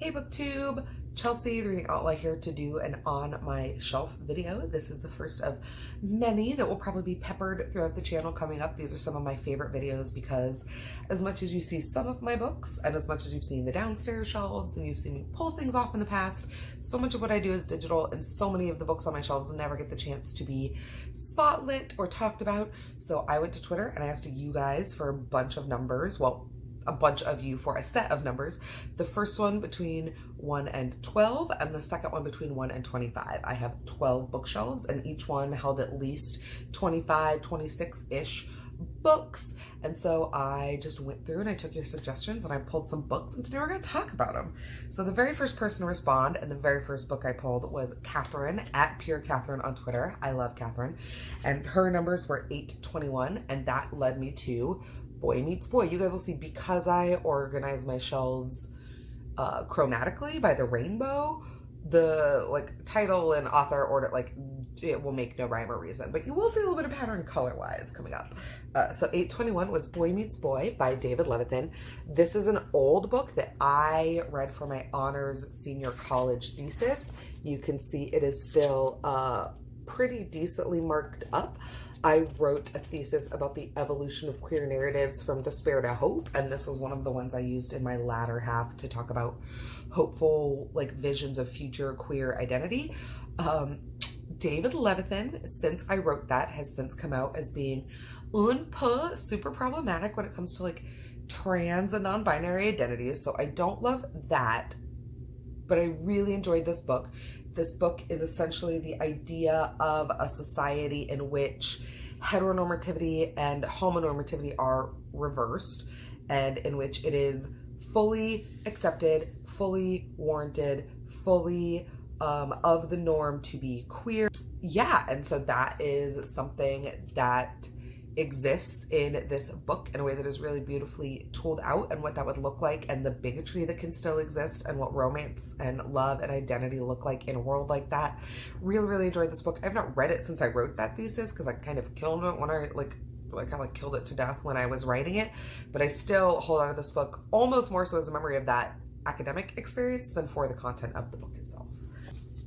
Hey BookTube, Chelsea, the Reading Outlaw here to do an On My Shelf video. This is the first of many that will probably be peppered throughout the channel coming up. These are some of my favorite videos because as much as you see some of my books and as much as you've seen the downstairs shelves and you've seen me pull things off in the past, so much of what I do is digital and so many of the books on my shelves never get the chance to be spotlit or talked about. So I went to Twitter and I asked you guys for a bunch of numbers. Well, a bunch of you for a set of numbers. The first one between 1 and 12 and the second one between 1 and 25. I have 12 bookshelves and each one held at least 25, 26-ish books. And so I just went through and I took your suggestions and I pulled some books and today we're going to talk about them. So the very first person to respond and the very first book I pulled was Catherine at Pure Catherine on Twitter. I love Catherine. And her numbers were 821 and that led me to Boy Meets Boy. You guys will see because I organize my shelves chromatically by the rainbow, the title and author order, it will make no rhyme or reason, but you will see a little bit of pattern color-wise coming up. So 821 was Boy Meets Boy by David Levithan. This is an old book that I read for my honors senior college thesis. You can see it is still pretty decently marked up. I wrote a thesis about the evolution of queer narratives from despair to hope, and this was one of the ones I used in my latter half to talk about hopeful visions of future queer identity. David Levithan, since I wrote that, has since come out as being super problematic when it comes to trans and non-binary identities, so I don't love that, but I really enjoyed this book. This book is essentially the idea of a society in which heteronormativity and homonormativity are reversed and in which it is fully accepted, fully warranted, fully of the norm to be queer. Yeah, and so that is something that exists in this book in a way that is really beautifully tooled out, and what that would look like and the bigotry that can still exist and what romance and love and identity look like in a world like that. Really enjoyed this book. I've not read it since I wrote that thesis because I kind of killed it when I kind of killed it to death when I was writing it, but I still hold on to this book almost more so as a memory of that academic experience than for the content of the book itself.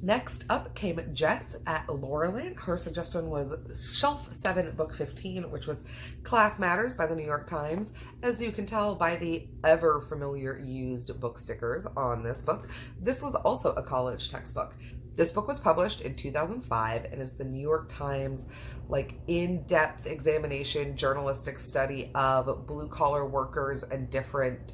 Next up came Jess at Laurelin. Her suggestion was Shelf 7, Book 15, which was Class Matters by the New York Times. As you can tell by the ever familiar used book stickers on this book, this was also a college textbook. This book was published in 2005 and is the New York Times in-depth examination journalistic study of blue-collar workers and different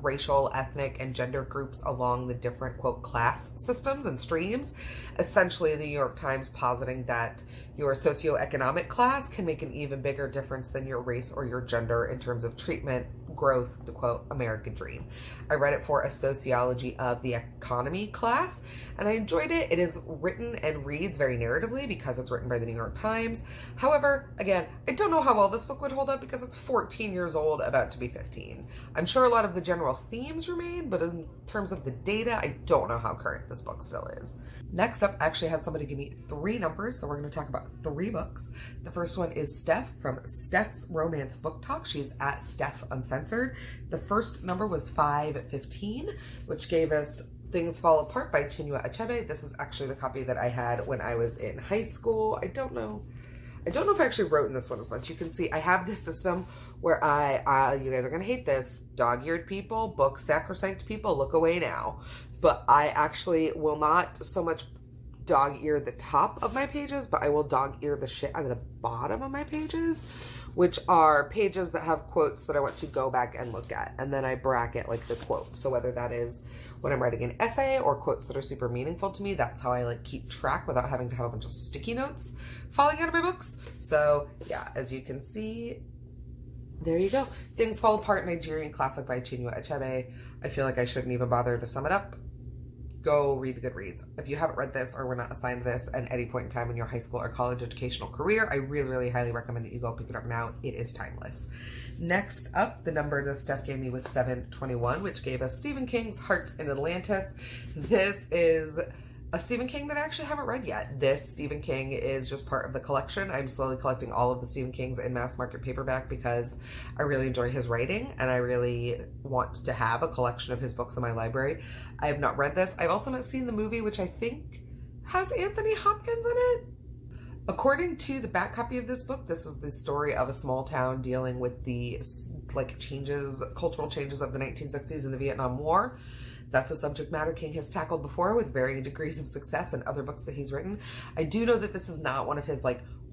racial, ethnic, and gender groups along the different, quote, class systems and streams. Essentially, the New York Times positing that your socioeconomic class can make an even bigger difference than your race or your gender in terms of treatment, growth, the quote, American dream. I read it for a sociology of the economy class, and I enjoyed it. It is written and reads very narratively because it's written by the New York Times. However, again, I don't know how well this book would hold up because it's 14 years old, about to be 15. I'm sure a lot of the general themes remain, but in terms of the data, I don't know how current this book still is. Next up, I actually had somebody give me 3 numbers, so we're going to talk about 3 books. The first one is Steph from Steph's Romance Book Talk. She's at Steph Uncensored. The first number was 515, which gave us Things Fall Apart by Chinua Achebe. This is actually the copy that I had when I was in high school. I don't know if I actually wrote in this one as much. You can see I have this system where you guys are going to hate this, dog-eared people, book sacrosanct people, look away now. But I actually will not so much dog-ear the top of my pages, but I will dog-ear the shit out of the bottom of my pages, which are pages that have quotes that I want to go back and look at. And then I bracket the quote. So whether that is when I'm writing an essay or quotes that are super meaningful to me, that's how I keep track without having to have a bunch of sticky notes falling out of my books. So yeah, as you can see, there you go. Things Fall Apart, Nigerian classic by Chinua Achebe. I feel like I shouldn't even bother to sum it up. Go read the Goodreads. If you haven't read this or were not assigned this at any point in time in your high school or college educational career, I really highly recommend that you go pick it up now. It is timeless. Next up, the number that Steph gave me was 721, which gave us Stephen King's Hearts in Atlantis. This is a Stephen King that I actually haven't read yet. This Stephen King is just part of the collection. I'm slowly collecting all of the Stephen Kings in mass market paperback because I really enjoy his writing and I really want to have a collection of his books in my library. I have not read this. I've also not seen the movie, which I think has Anthony Hopkins in it. According to the back copy of this book, this is the story of a small town dealing with the cultural changes of the 1960s and the Vietnam War. That's a subject matter King has tackled before with varying degrees of success in other books that he's written. I do know that this is not one of his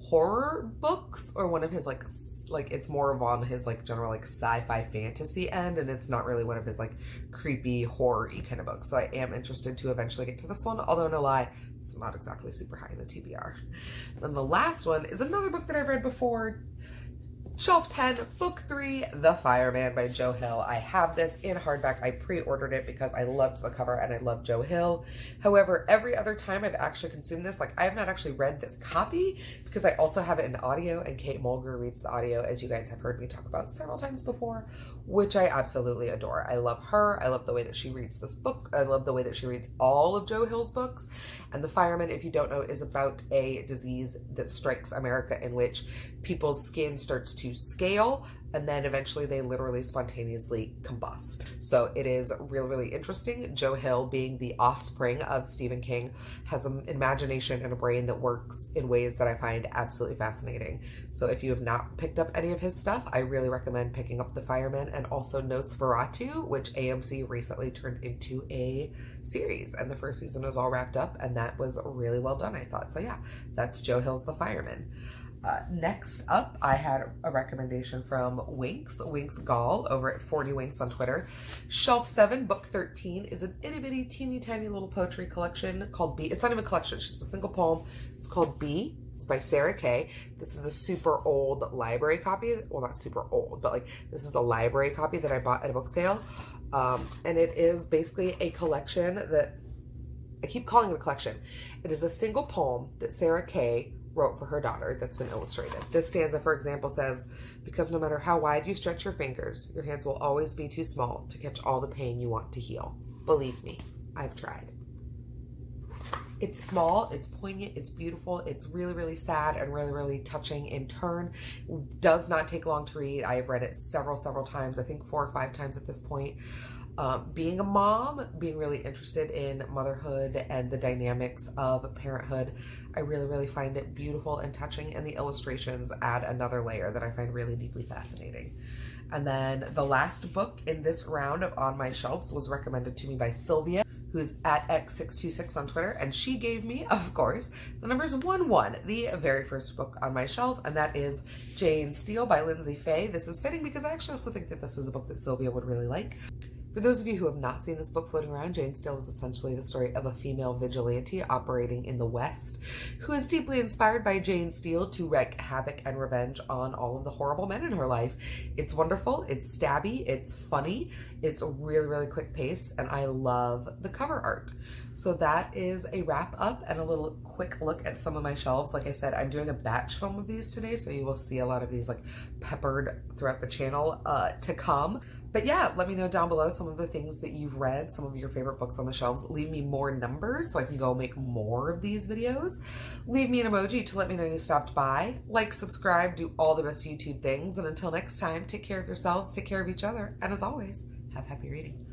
horror books or one of his it's more of on his general sci-fi fantasy end, and it's not really one of his creepy horror-y kind of books. So I am interested to eventually get to this one, although no lie, it's not exactly super high in the TBR. And the last one is another book that I've read before. Shelf 10, Book 3, The Fireman by Joe Hill. I have this in hardback. I pre-ordered it because I loved the cover and I love Joe Hill. However, every other time I've actually consumed this, I have not actually read this copy because I also have it in audio, and Kate Mulgrew reads the audio, as you guys have heard me talk about several times before, which I absolutely adore. I love her. I love the way that she reads this book. I love the way that she reads all of Joe Hill's books. And The Fireman, if you don't know, is about a disease that strikes America in which people's skin starts to scale, and then eventually they literally spontaneously combust. So it is really, really interesting. Joe Hill, being the offspring of Stephen King, has an imagination and a brain that works in ways that I find absolutely fascinating. So if you have not picked up any of his stuff, I really recommend picking up The Fireman and also Nosferatu, which AMC recently turned into a series, and the first season was all wrapped up, and that was really well done, I thought. So yeah, that's Joe Hill's The Fireman. Next up, I had a recommendation from Winks Gall over at 40 Winks on Twitter. Shelf 7, Book 13 is an itty bitty teeny tiny little poetry collection called Bee. It's not even a collection, it's just a single poem. It's called Bee. It's by Sarah Kay. This is a super old library copy. Well, not super old, but this is a library copy that I bought at a book sale. And it is basically a collection that, I keep calling it a collection. It is a single poem that Sarah Kay wrote for her daughter that's been illustrated. This stanza, for example, says, "Because no matter how wide you stretch your fingers, your hands will always be too small to catch all the pain you want to heal. Believe me, I've tried." It's small, it's poignant, it's beautiful, it's really, really sad and really, really touching in turn. Does not take long to read. I have read it several times, I think 4 or 5 times at this point. Being a mom, being really interested in motherhood and the dynamics of parenthood, I really, really find it beautiful and touching, and the illustrations add another layer that I find really deeply fascinating. And then the last book in this round of On My Shelves was recommended to me by Sylvia, who's at X626 on Twitter, and she gave me, of course, the numbers 1-1, the very first book on my shelf, and that is Jane Steele by Lindsay Fay. This is fitting because I actually also think that this is a book that Sylvia would really like. For those of you who have not seen this book floating around, Jane Steele is essentially the story of a female vigilante operating in the West who is deeply inspired by Jane Steele to wreak havoc and revenge on all of the horrible men in her life. It's wonderful, it's stabby, it's funny, it's a really, really quick pace, and I love the cover art. So that is a wrap up and a little quick look at some of my shelves. Like I said, I'm doing a batch film of these today, so you will see a lot of these peppered throughout the channel to come. But yeah, let me know down below some of the things that you've read, some of your favorite books on the shelves. Leave me more numbers so I can go make more of these videos. Leave me an emoji to let me know you stopped by. Like, subscribe, do all the best YouTube things. And until next time, take care of yourselves, take care of each other, and as always, have happy reading.